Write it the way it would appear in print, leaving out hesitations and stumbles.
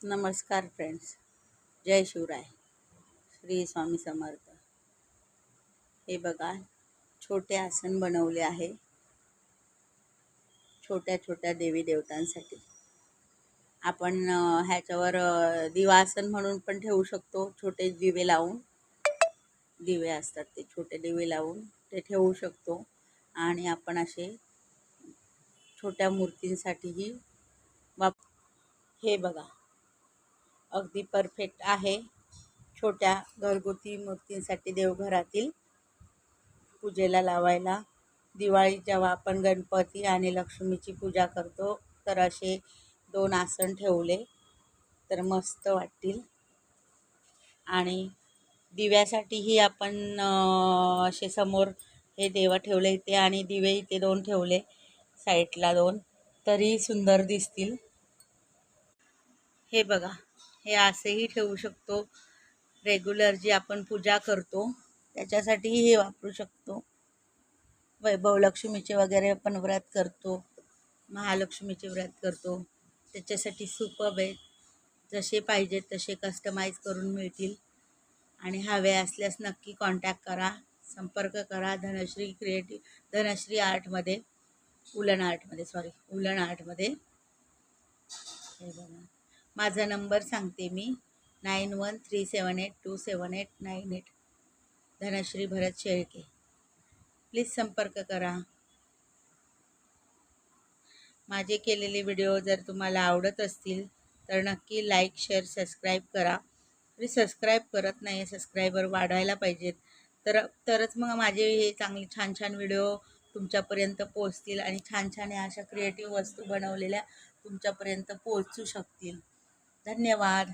नमस्कार फ्रेंड्स, जय शिवराय, श्री स्वामी समर्थ। हे बघा, छोटे आसन बनवले आहे छोट्या छोट्या देवी देवतांसाठी। आपण ह्याच्यावर दिवासन म्हणून पण ठेवू शकतो। छोटे दिवे लावून, दिवे असतात ते छोटे दिवे लावून ते ठेवू शकतो। आणि आपण असे छोट्या मूर्तींसाठीही हे बघा, अगदी परफेक्ट आहे। छोट्या घरगुती मूर्तींसाठी देवघरातील पूजेला लावायला। दिवाळीत जेव्हा आपण गणपती आणि लक्ष्मीची पूजा करतो तर असे 2 आसन ठेवले तर मस्त वाटतील। आणि दिव्यासाठीही आपण असे समोर हे देव ठेवले इथे आणि दिवे इथे 2 ठेवले, साईडला 2, तरी सुंदर दिसतील। हे बघा, हे असेही ठेवू शकतो। रेग्युलर जी आपण पूजा करतो त्याच्यासाठीही हे वापरू शकतो। वैभव लक्ष्मीचे वगैरे आपण व्रत करतो, महालक्ष्मीचे व्रत करतो, त्याच्यासाठी सुपर्ब आहे। जसे पाहिजे तसे कस्टमाइज करून मिळतील। आणि हवे असल्यास नक्की कॉन्टॅक्ट करा, संपर्क करा। धनश्री आर्टमध्ये, उलन आर्टमध्ये। हे बघा, माझा नंबर सांगते मी, 9137827898, धनश्री भरत शेळके। प्लीज संपर्क करा। माझे केलेले व्हिडिओ जर तुम्हाला आवडत असतील तर नक्की लाईक, शेअर, सबस्क्राईब करा। तरी सबस्क्राईब करत नाही, सबस्क्रायबर वाढायला पाहिजेत, तरच मग माझे हे चांगले छान छान व्हिडिओ तुमच्यापर्यंत पोहोचतील आणि छान छान अशा क्रिएटिव्ह वस्तू बनवलेल्या तुमच्यापर्यंत पोहोचू शकतील। धन्यवाद।